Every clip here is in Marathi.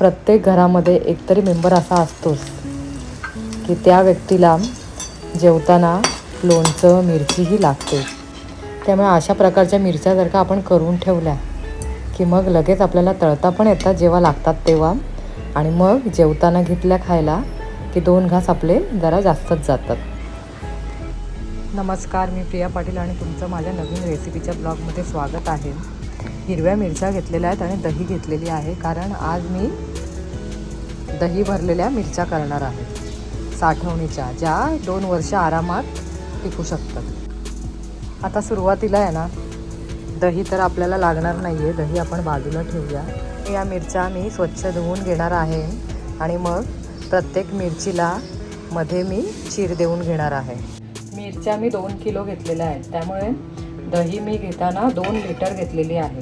प्रत्येक घरामध्ये एकतरी मेंबर असा असतोच की त्या व्यक्तीला जेवताना लोणचं मिरचीही लागते. त्यामुळे अशा प्रकारच्या मिरच्या जर का आपण करून ठेवल्या की मग लगेच आपल्याला तळता पण येतात जेव्हा लागतात तेव्हा, आणि मग जेवताना घेतल्या खायला की 2 घास आपले जरा जास्तच जातात. नमस्कार, मी प्रिया पाटील आणि तुमचं माझ्या नवीन रेसिपीच्या ब्लॉगमध्ये स्वागत आहे. हिरव्या मिरच्या घेतलेल्या आहेत आणि दही घेतलेली आहे, कारण आज मी दही भरलेल्या मिरच्या करणार आहे, साठवणीच्या, ज्या 2 वर्ष आरामात टिकू शकतात. आता सुरुवातीला आहे ना, दही तर आपल्याला लागणार नाही आहे, दही आपण बाजूला ठेवूया. या मिरच्या मी स्वच्छ धुवून घेणार आहे आणि मग प्रत्येक मिरचीला मध्ये मी चीर देऊन घेणार आहे. मिरच्या मी 2 किलो घेतलेल्या आहेत, त्यामुळे दही मी घेताना 2 लिटर घेतलेली आहे.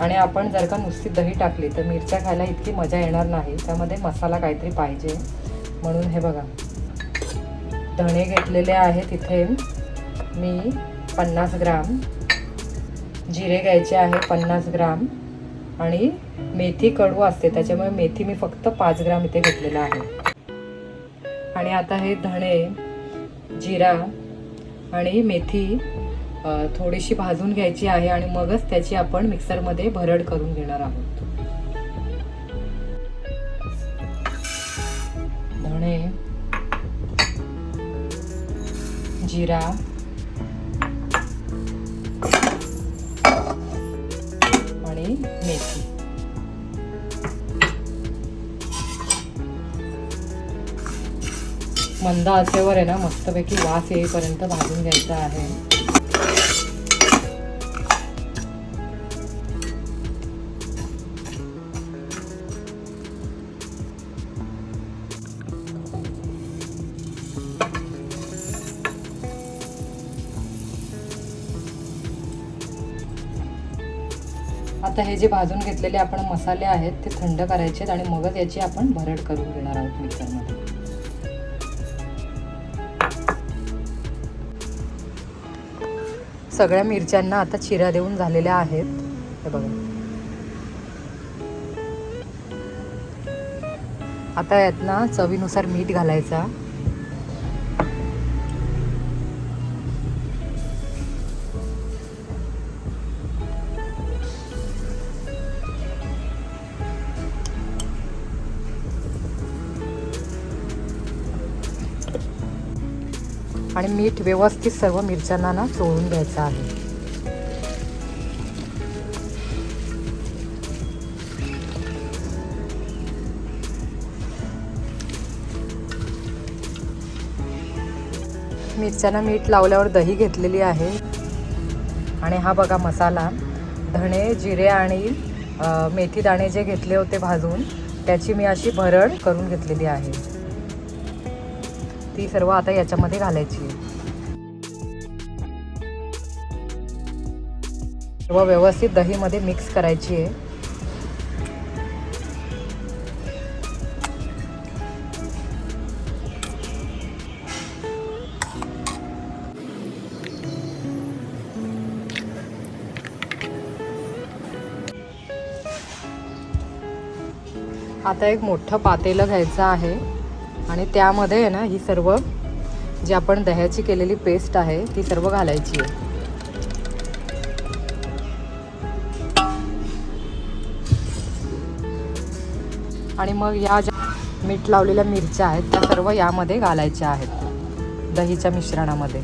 आणि आपण जर का नुसती दही टाकली तर मिरच्या खायला इतकी मजा येणार नाही, त्यामध्ये मसाला काहीतरी पाहिजे. म्हणून हे बघा, धणे घेतलेले आहेत इथे मी 50 ग्राम, जिरे घ्यायचे आहे 50 ग्राम, आणि मेथी कडू असते त्याच्यामुळे मेथी मी फक्त 5 ग्राम इथे घेतलेला आहे. आणि आता हे धणे, जिरा आणि मेथी थोडीशी भाजून घ्यायची आहे आणि मगच त्याची आपण मिक्सरमध्ये भरड करून घेणार आहोत. धणे, जिरा आणि मेथी. मंद आचेवर आहे ना, मस्तपैकी वास येईपर्यंत भाजून घ्यायचा आहे. आता हे जे भाजून घेतलेले आपण मसाले आहेत ते थंड करायचे आहेत आणि मगच याची आपण भरड करून घेणार आहोत मिक्सरमध्ये. सगळ्या मिरच्यांना आता चिरा देऊन झालेल्या आहेत, हे बघा. आता यात ना चवीनुसार मीठ घालायचा. आणि मीठ व्यवस्थित सर्व मिरच्यांना ना चोळून घ्यायचं आहे. मिरच्यांना मीठ लावल्यावर दही घेतलेली आहे. आणि हा बघा मसाला, धणे, जिरे आणि मेथी दाणे जे घेतले होते भाजून, त्याची मी अशी भरड करून घेतलेली आहे. ती सर्व आता याच्यामध्ये घालायची आहे. सर्व व्यवस्थित दहीमध्ये मिक्स करायची आहे. आता एक मोठं पातेलं घ्यायचं आहे आणि त्यामध्ये आहे ना ही सर्व जी आपण दह्याची केलेली पेस्ट आहे ती सर्व घालायची आहे. आणि मग या ज्या मीठ लावलेल्या मिरच्या आहेत त्या सर्व यामध्ये घालायच्या आहेत दहीच्या मिश्रणामध्ये.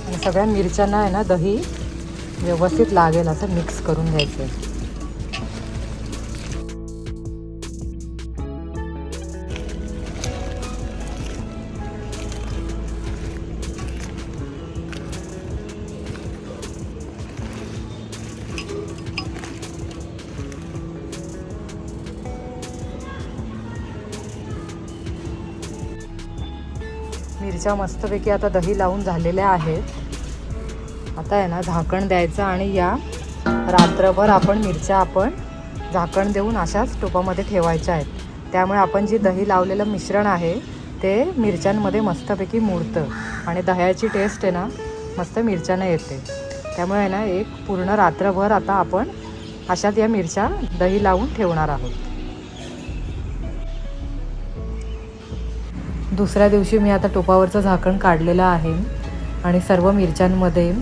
आणि सगळ्या मिरच्यांना आहे ना दही व्यवस्थित लागेल असं मिक्स करून घ्यायचं आहे. मिरच्या मस्तपैकी आता दही लावून झालेल्या आहेत. आता आहे ना झाकण द्यायचं आणि या रात्रभर आपण मिरच्या झाकण देऊन अशाच टोपामध्ये ठेवायच्या आहेत. त्यामुळे आपण जी दही लावलेलं मिश्रण आहे ते मिरच्यांमध्ये मस्तपैकी मुरतं आणि दह्याची टेस्ट आहे ना मस्त मिरच्यानं येते. त्यामुळे आहे ना एक पूर्ण रात्रभर आता आपण अशात या मिरच्या दही लावून ठेवणार आहोत. दुसऱ्या दिवशी मी आता टोपावरचं झाकण काढलेलं आहे आणि सर्व मिरच्यांमध्ये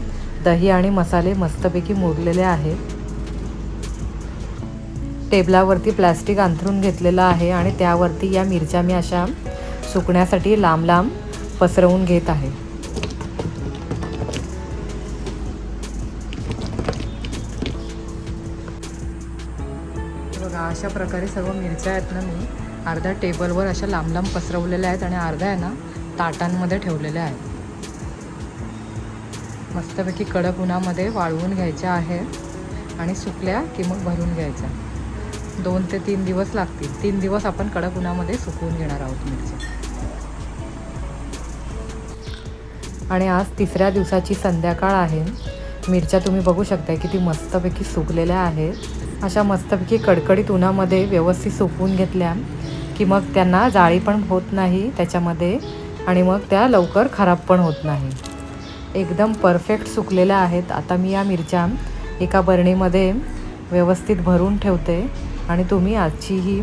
दही आणि मसाले मस्तपैकी मुरलेले आहेत. टेबलावरती प्लॅस्टिक अंथरून घेतलेलं आहे आणि त्यावरती या मिरच्या मी अशा सुकण्यासाठी लांब लांब पसरवून घेत आहे. बघा अशा प्रकारे सर्व मिरच्या आहेत ना मी अर्ध्या टेबलवर अशा लांब लांब पसरवलेल्या आहेत आणि अर्ध्या आहे ना ताटांमध्ये ठेवलेल्या आहेत. मस्तपैकी कडक उन्हामध्ये वाळवून घ्यायच्या आहेत आणि सुकल्या की मग भरून घ्यायच्या. 2 ते 3 दिवस लागतील. 3 दिवस आपण कडक उन्हामध्ये सुकवून घेणार आहोत मिरच्या. आणि आज तिसऱ्या दिवसाची संध्याकाळ आहे. मिरच्या तुम्ही बघू शकता किती मस्तपैकी सुकलेल्या आहेत. अशा मस्तपैकी कडकडीत उन्हामध्ये व्यवस्थित सुकवून घेतल्या की मग त्यांना जाळी पण होत नाही त्याच्यामध्ये आणि मग त्या लवकर खराब पण होत नाही. एकदम परफेक्ट सुकलेल्या आहेत. आता मी या मिरच्या एका बरणीमध्ये व्यवस्थित भरून ठेवते आणि तुम्ही आजची ही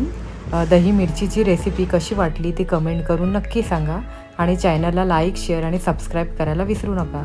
दही मिरचीची रेसिपी कशी वाटली ती कमेंट करून नक्की सांगा आणि चॅनलला लाईक, शेअर आणि सबस्क्राईब करायला विसरू नका.